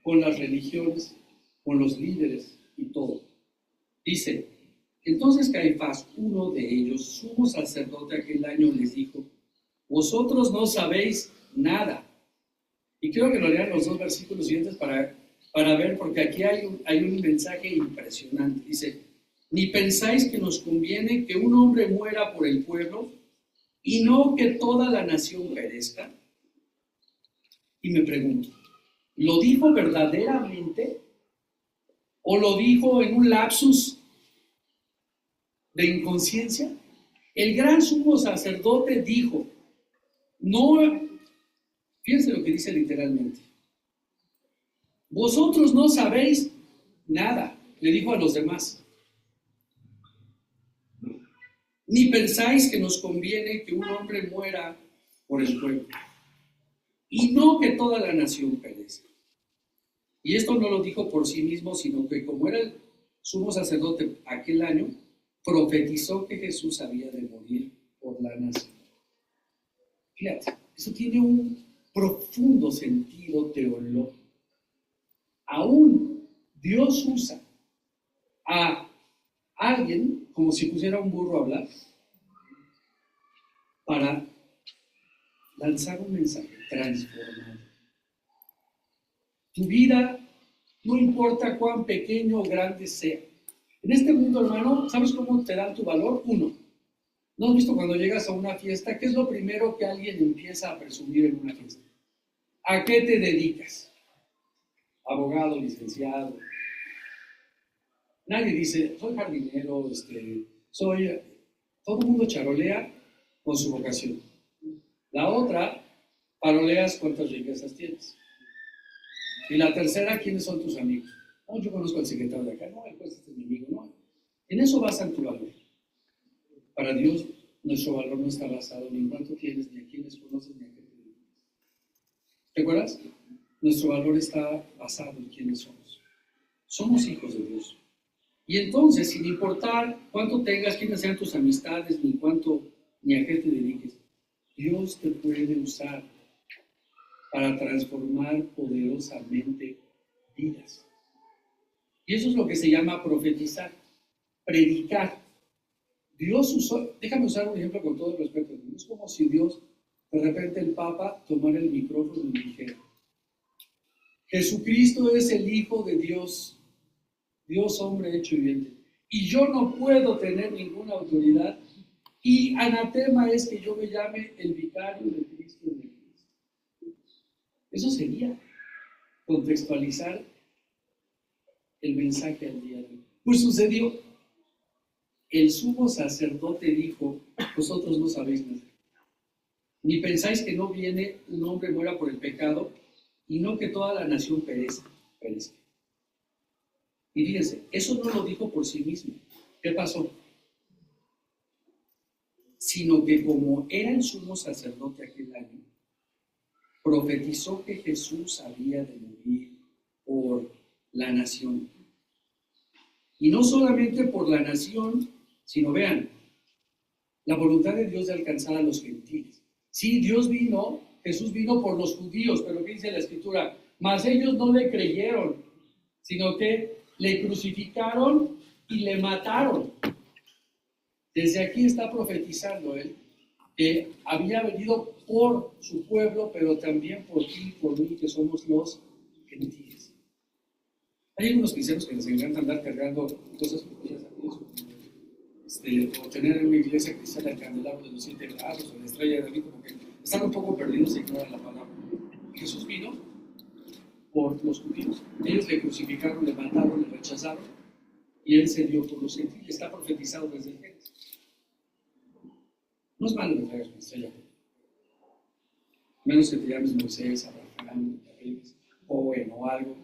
con las religiones, con los líderes y todo. Dice, entonces Caifás, uno de ellos, sumo sacerdote aquel año, les dijo, vosotros no sabéis nada. Y quiero que lo lean los dos versículos siguientes para ver, porque aquí hay un mensaje impresionante. Dice, ni pensáis que nos conviene que un hombre muera por el pueblo y no que toda la nación perezca. Y me pregunto, ¿lo dijo verdaderamente o lo dijo en un lapsus de inconsciencia? El gran sumo sacerdote dijo, no, fíjense lo que dice literalmente, vosotros no sabéis nada, le dijo a los demás, ni pensáis que nos conviene que un hombre muera por el pueblo, y no que toda la nación perezca. Y esto no lo dijo por sí mismo, sino que como era el sumo sacerdote aquel año, profetizó que Jesús había de morir por la nación. Fíjate, eso tiene un profundo sentido teológico. Aún Dios usa a alguien como si pusiera un burro a hablar para lanzar un mensaje transformador. Tu vida, no importa cuán pequeño o grande sea. En este mundo, hermano, ¿sabes cómo te dan tu valor? Uno, ¿no has visto cuando llegas a una fiesta? ¿Qué es lo primero que alguien empieza a presumir en una fiesta? ¿A qué te dedicas? Abogado, licenciado. Nadie dice, soy jardinero, soy... Todo el mundo charolea con su vocación. La otra, paroleas cuántas riquezas tienes. Y la tercera, ¿quiénes son tus amigos? Oh, yo conozco al secretario de acá, no, pues este es mi amigo, no. En eso basan tu valor. Para Dios, nuestro valor no está basado ni en cuánto tienes, ni a quiénes conoces, ni a qué te dedicas. ¿Te acuerdas? Nuestro valor está basado en quiénes somos. Somos hijos de Dios. Y entonces, sin importar cuánto tengas, quiénes sean tus amistades, ni a qué te dediques, Dios te puede usar para transformar poderosamente vidas. Y eso es lo que se llama profetizar, predicar. Dios usó, déjame usar un ejemplo con todo el respeto. Es como si Dios, de repente el Papa, tomara el micrófono y dijera, Jesucristo es el Hijo de Dios, Dios hombre hecho y viviente, y yo no puedo tener ninguna autoridad, y anatema es que yo me llame el vicario de Cristo en la iglesia. Eso sería contextualizar el mensaje al día de hoy. Pues sucedió. El sumo sacerdote dijo, vosotros no sabéis nada, ni pensáis que no viene un hombre muera por el pecado, y no que toda la nación perezca. Y fíjense, eso no lo dijo por sí mismo. ¿Qué pasó? Sino que como era el sumo sacerdote aquel año, profetizó que Jesús había de morir por la nación. Y no solamente por la nación, sino vean, la voluntad de Dios de alcanzar a los gentiles. Sí, Jesús vino por los judíos, pero ¿qué dice la Escritura? Mas ellos no le creyeron, sino que le crucificaron y le mataron. Desde aquí está profetizando él que había venido por su pueblo, pero también por ti y por mí, que somos los gentiles. Hay algunos cristianos que les encanta andar cargando cosas pequeñas o tener en una iglesia cristiana el candelabro de los 7 brazos o la estrella de David, como que están un poco perdidos y ignoran la palabra. Jesús vino por los judíos. Ellos le crucificaron, le mataron, le rechazaron, y él se dio por los gentiles. Está profetizado desde el Génesis. No es malo que traigas una estrella, menos que te llames Moisés, Abraham, David, Owen o algo.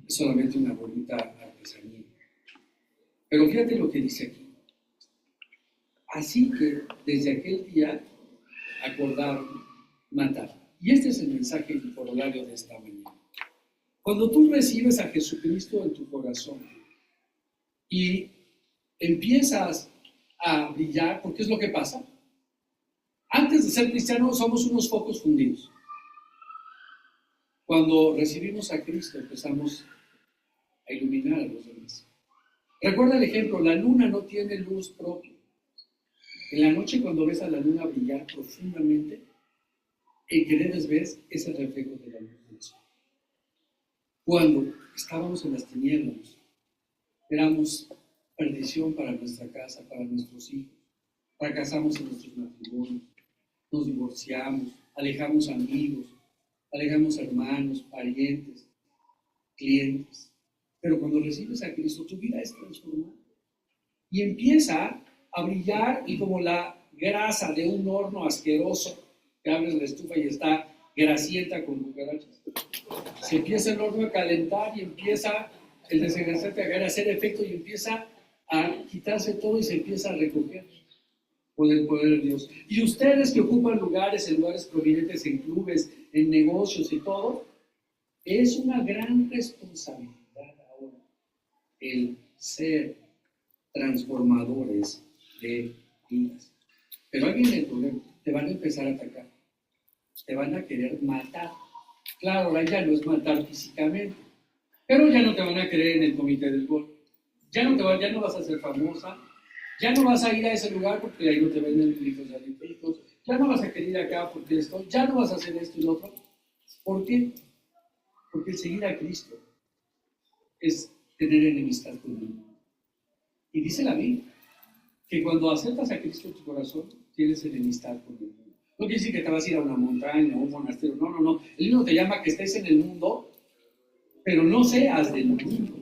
Es solamente una bonita artesanía. Pero fíjate lo que dice aquí. Así que desde aquel día acordaron matar. Y este es el mensaje y corolario de esta mañana. Cuando tú recibes a Jesucristo en tu corazón y empiezas a brillar, ¿por qué es lo que pasa? Antes de ser cristianos somos unos focos fundidos. Cuando recibimos a Cristo empezamos a iluminar a los demás. Recuerda el ejemplo, la luna no tiene luz propia. En la noche cuando ves a la luna brillar profundamente, el que debes ver es el reflejo de la luz del sol. Cuando estábamos en las tinieblas, éramos perdición para nuestra casa, para nuestros hijos. Fracasamos en nuestros matrimonios, nos divorciamos, alejamos amigos, alejamos hermanos, parientes, clientes. Pero cuando recibes a Cristo, tu vida es transformada. Y empieza a brillar, y como la grasa de un horno asqueroso, que abres la estufa y está grasienta con cucarachas. Se empieza el horno a calentar y empieza el desengrasante a hacer efecto y empieza a quitarse todo y se empieza a recoger por el poder de Dios. Y ustedes que ocupan lugares, en lugares prominentes, en clubes, en negocios y todo, es una gran responsabilidad ahora el ser transformadores de vidas. Pero ahí viene el problema, te van a empezar a atacar, te van a querer matar. Claro, ahora ya no es matar físicamente, pero ya no te van a querer en el comité del gol, ya no vas a ser famosa, ya no vas a ir a ese lugar porque ahí no te venden libros de alimentos, ya no vas a querer ir acá porque esto, ya no vas a hacer esto y lo otro. ¿Por qué? Porque el seguir a Cristo es tener enemistad con Él. Y dice la Biblia que cuando aceptas a Cristo en tu corazón, tienes enemistad con Él. No quiere decir que te vas a ir a una montaña o un monasterio, no. El mismo te llama que estés en el mundo, pero no seas del mundo.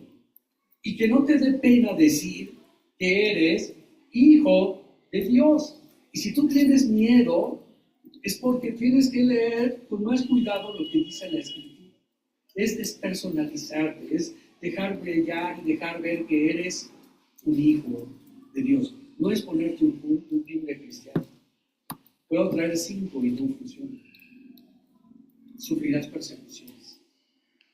Y que no te dé pena decir que eres hijo de Dios. Y si tú tienes miedo, es porque tienes que leer con más cuidado lo que dice la Escritura. Es despersonalizarte, es dejar brillar y dejar ver que eres un hijo de Dios. No es ponerte un timbre cristiano. Puedo traer 5 y no funciona. Sufrirás persecuciones.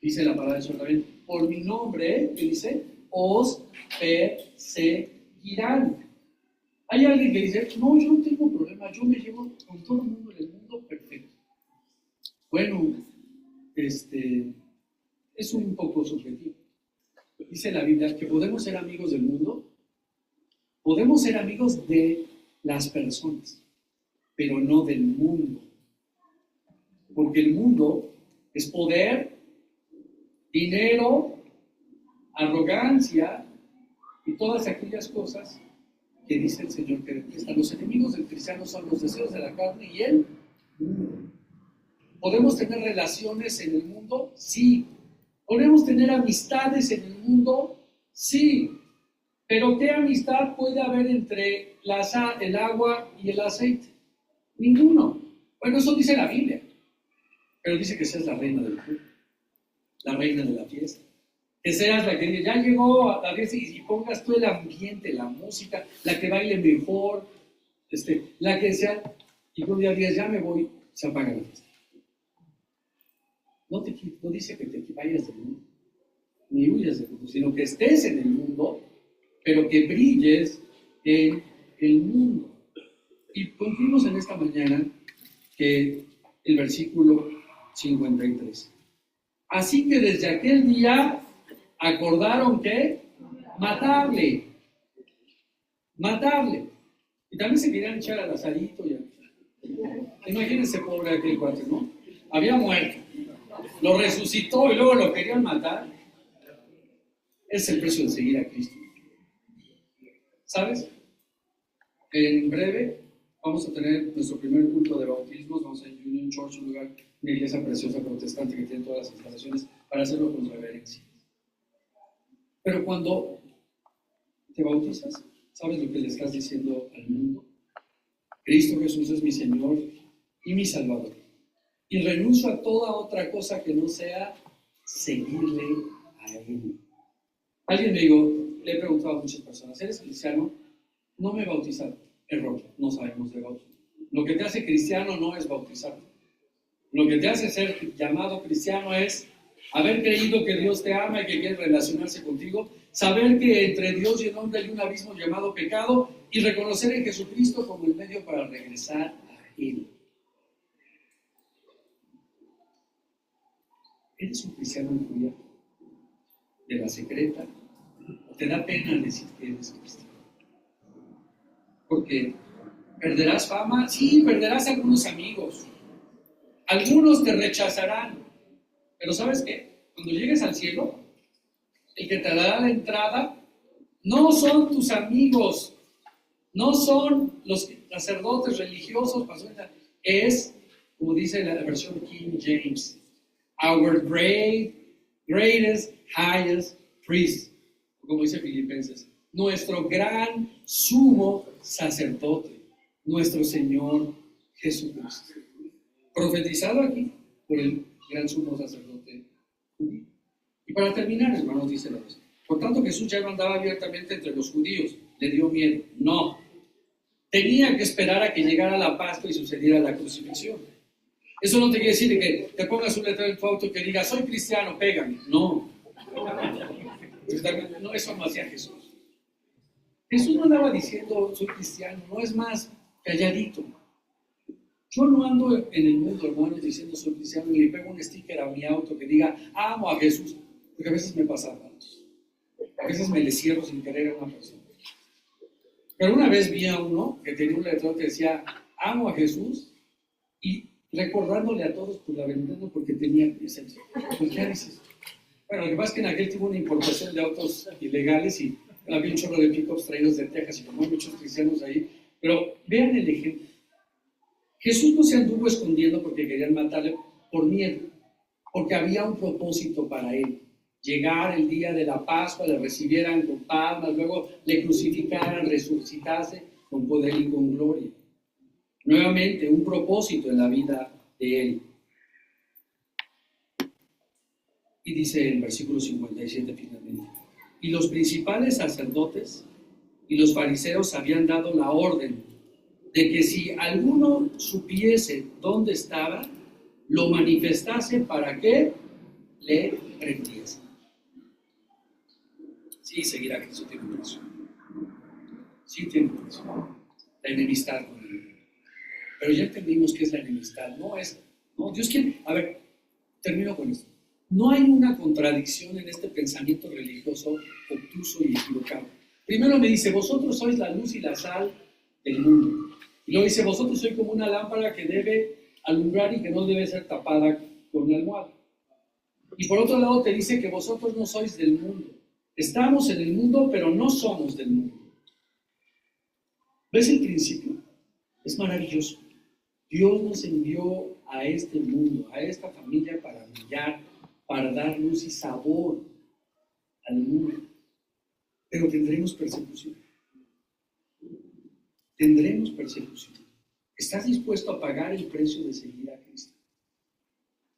Dice la palabra del Señor también, por mi nombre, que dice, os perseguirán. Hay alguien que dice, no, yo no tengo problema, yo me llevo con todo el mundo en el mundo perfecto. Bueno, es un poco subjetivo. Dice la Biblia que podemos ser amigos del mundo, podemos ser amigos de las personas, pero no del mundo. Porque el mundo es poder, dinero, arrogancia y todas aquellas cosas que dice el Señor que detesta. Los enemigos del cristiano son los deseos de la carne y el mundo. ¿Podemos tener relaciones en el mundo? Sí. ¿Podemos tener amistades en el mundo? Sí. Pero ¿qué amistad puede haber entre el agua y el aceite? Ninguno. Bueno, eso dice la Biblia. Pero dice que seas la reina del club, la reina de la fiesta. Que seas la que ya llegó a veces y pongas tú el ambiente, la música, la que baile mejor, la que sea, y un día digas, ya me voy, se apaga la fiesta. No dice que te vayas del mundo, ni huyas del mundo, sino que estés en el mundo, pero que brilles en el mundo. Y concluimos en esta mañana que el versículo 53. Así que desde aquel día acordaron que matarle. Y también se querían echar al asadito. Imagínense, pobre aquel cuate, ¿no? Había muerto, lo resucitó y luego lo querían matar. Es el precio de seguir a Cristo. ¿Sabes? En breve vamos a tener nuestro primer culto de bautismos. Vamos a ir a Union Church, un lugar, una iglesia preciosa protestante que tiene todas las instalaciones para hacerlo con reverencia. Pero cuando te bautizas, ¿sabes lo que le estás diciendo al mundo? Cristo Jesús es mi Señor y mi Salvador. Y renuncio a toda otra cosa que no sea seguirle a Él. Alguien me dijo, le he preguntado a muchas personas, ¿eres cristiano? No me he bautizado. Error, no sabemos de bautismo. Lo que te hace cristiano no es bautizarte. Lo que te hace ser llamado cristiano es haber creído que Dios te ama y que quiere relacionarse contigo, saber que entre Dios y el hombre hay un abismo llamado pecado y reconocer en Jesucristo como el medio para regresar a Él. ¿Eres un cristiano encubierto? ¿De la secreta? ¿O te da pena decir que eres cristiano? Porque perderás fama, sí, perderás algunos amigos. Algunos te rechazarán. Pero ¿sabes qué? Cuando llegues al cielo, el que te dará la entrada no son tus amigos, no son los sacerdotes religiosos, es, como dice la versión King James, our greatest, highest priest, como dice Filipenses, nuestro gran sumo sacerdote, nuestro Señor Jesucristo. Profetizado aquí por el gran sumo sacerdote judío. Y para terminar, hermanos, dice la Biblia, por tanto Jesús ya no andaba abiertamente entre los judíos, le dio miedo. No, tenía que esperar a que llegara la Pascua y sucediera la crucifixión. Eso no te quiere decir que te pongas un letrero en tu auto que diga, soy cristiano, pégame. No. No, eso no hacía Jesús. Jesús no andaba diciendo, soy cristiano, no, es más, calladito. Yo no ando en el mundo, hermanos, diciendo soy cristiano y le pego un sticker a mi auto que diga, amo a Jesús, porque a veces me pasa, hermanos. A veces me le cierro sin querer a una persona. Pero una vez vi a uno que tenía un letrero que decía, amo a Jesús, y recordándole a todos por la ventana porque tenía licencia. Pues, ¿qué dices? Bueno, lo que pasa es que en aquel tuvo una importación de autos ilegales y había un chorro de pick-ups traídos de Texas y como hay muchos cristianos ahí. Pero vean el ejemplo. Jesús no se anduvo escondiendo porque querían matarle por miedo, porque había un propósito para él. Llegar el día de la Pascua, le recibieran con palmas, luego le crucificaran, resucitarse con poder y con gloria. Nuevamente, un propósito en la vida de él. Y dice el versículo 57 finalmente, y los principales sacerdotes y los fariseos habían dado la orden de que si alguno supiese dónde estaba, lo manifestase para que le prendiese. Sí, seguir a Cristo tiene un precio. Sí tiene un precio. La enemistad con él. Pero ya entendimos qué es la enemistad. No, Dios quiere. A ver, termino con esto. No hay una contradicción en este pensamiento religioso obtuso y equivocado. Primero me dice, vosotros sois la luz y la sal del mundo. Y luego dice, vosotros sois como una lámpara que debe alumbrar y que no debe ser tapada con una almohada. Y por otro lado te dice que vosotros no sois del mundo. Estamos en el mundo, pero no somos del mundo. ¿Ves el principio? Es maravilloso. Dios nos envió a este mundo, a esta familia para brillar, para dar luz y sabor al mundo. Pero tendremos persecución. Tendremos persecución. ¿Estás dispuesto a pagar el precio de seguir a Cristo?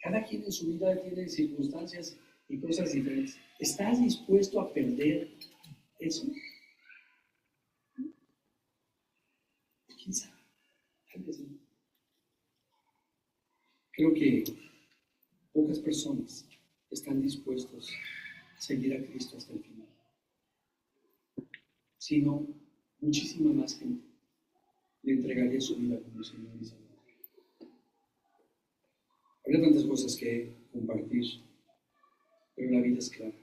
Cada quien en su vida tiene circunstancias y cosas diferentes. ¿Estás dispuesto a perder eso? ¿Quién sabe? Tal vez no. Creo que pocas personas están dispuestos a seguir a Cristo hasta el final, sino muchísima más gente le entregaría su vida como Señor y Salvador. Habría tantas cosas que compartir, pero la vida es clara.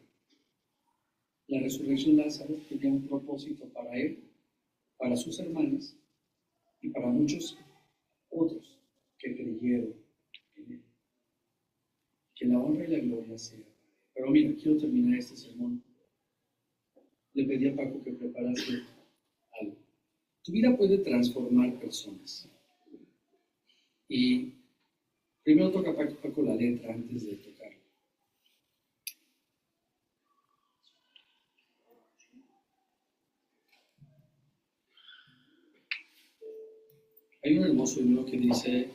La resurrección de Lázaro tenía un propósito para él, para sus hermanas y para muchos otros que creyeron en él. Que la honra y la gloria sea. Pero mira, quiero terminar este sermón. Le pedí a Paco que preparase algo. Tu vida puede transformar personas. Y primero toca Paco la letra antes de tocarla. Hay un hermoso himno que dice: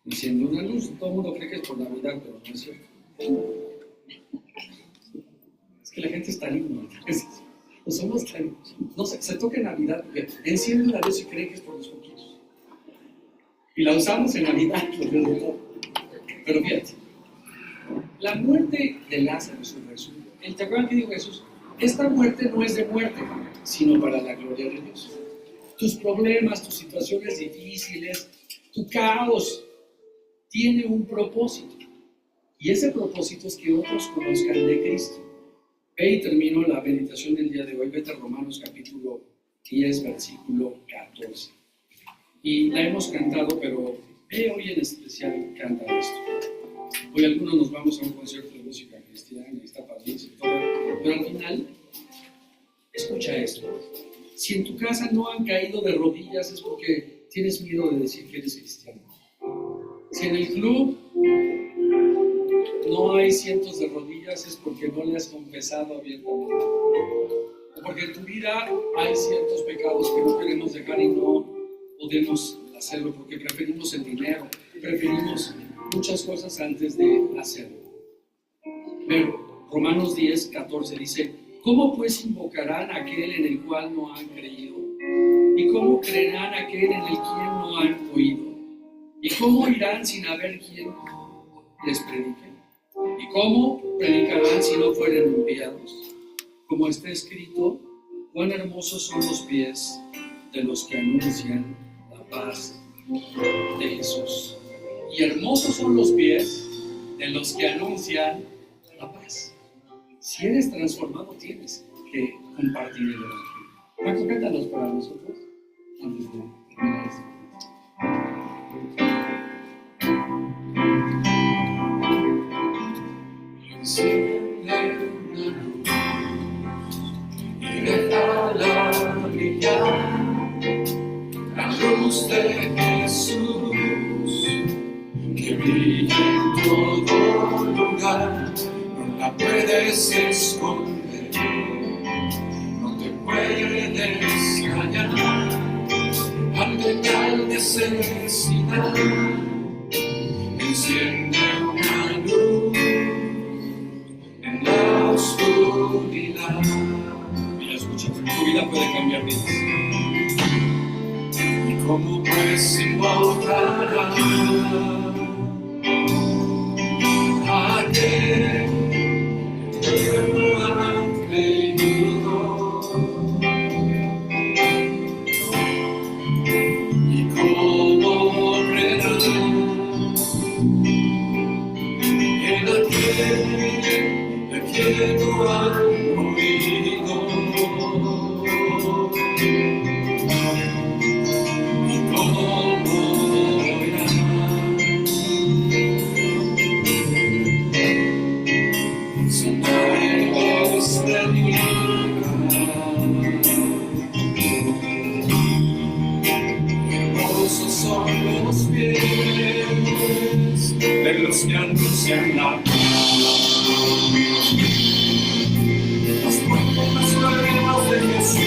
enciende una luz. Todo el mundo cree que es por Navidad, pero no es cierto. Es que la gente es tan ignorante. No somos tan. No se toca en Navidad porque enciende una luz y cree que es por los poquitos. Y la usamos en Navidad, lo peor de todo. Pero fíjate, la muerte de Lázaro es un resumen. ¿Te acuerdas que dijo Jesús? Esta muerte no es de muerte, sino para la gloria de Dios. Tus problemas, tus situaciones difíciles, tu caos, tiene un propósito. Y ese propósito es que otros conozcan de Cristo. Ve y termino la meditación del día de hoy. Vete a Romanos capítulo 10, versículo 14. Y la hemos cantado, pero ve hoy en especial canta esto. Hoy algunos nos vamos a un concierto de música cristiana, y está padrísimo, pero al final, escucha esto. Si en tu casa no han caído de rodillas es porque tienes miedo de decir que eres cristiano. Si en el club no hay cientos de rodillas es porque no le has confesado abiertamente. O porque en tu vida hay ciertos pecados que no queremos dejar y no podemos hacerlo porque preferimos el dinero, preferimos muchas cosas antes de hacerlo. Pero Romanos 10, 14 dice: ¿cómo pues invocarán a aquel en el cual no han creído? ¿Y cómo creerán a aquel en el quien no han oído? ¿Y cómo irán sin haber quien les predique? ¿Y cómo predicarán si no fueren enviados? Como está escrito: cuán hermosos son los pies de los que anuncian la paz de Jesús. Y hermosos son los pies de los que anuncian la paz. Si eres transformado, tienes que compartir el evangelio. Paco, cántalos para nosotros antes de terminar esto. Enciende una luz y déjala brillar, la luz de Jesús que brilla en todo lugar. No la puedes esconder, no te puedes callar ante tal necesidad. Enciende una luz en la oscuridad. Mira, escucha, tu vida puede cambiar vidas. ¿Y cómo pues invocará a aquel que no han creído? ¿Y cómo creerán en aquel de quien no han oído? ¿Y cómo oirán si nadie los predica? Hermosos son los pies de los que anuncian la paz. Las puertas nuevas de Jesús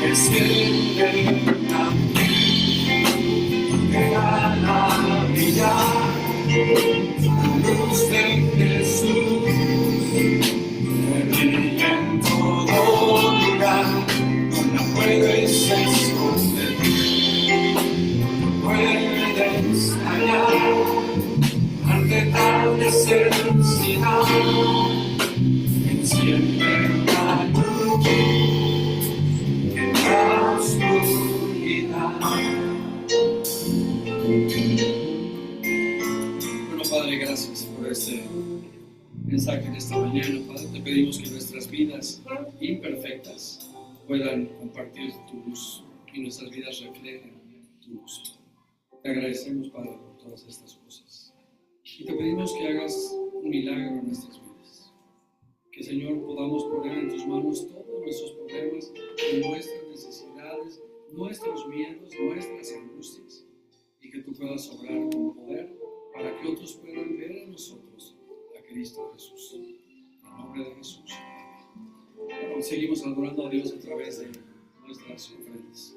encienden también, déjala brillar. siempre la luz en la oscuridad. Bueno, Padre, gracias por este mensaje en esta mañana. Padre, te pedimos que nuestras vidas imperfectas puedan compartir tu luz y nuestras vidas reflejen tu luz. Te agradecemos, Padre, por todas estas cosas. Y te pedimos que hagas un milagro en nuestras vidas. Que, Señor, podamos poner en tus manos todos nuestros problemas y nuestras necesidades, nuestros miedos, nuestras angustias. Y que tú puedas obrar con poder para que otros puedan ver en nosotros a Cristo Jesús. En el nombre de Jesús. Bueno, seguimos adorando a Dios a través de nuestras ofrendas.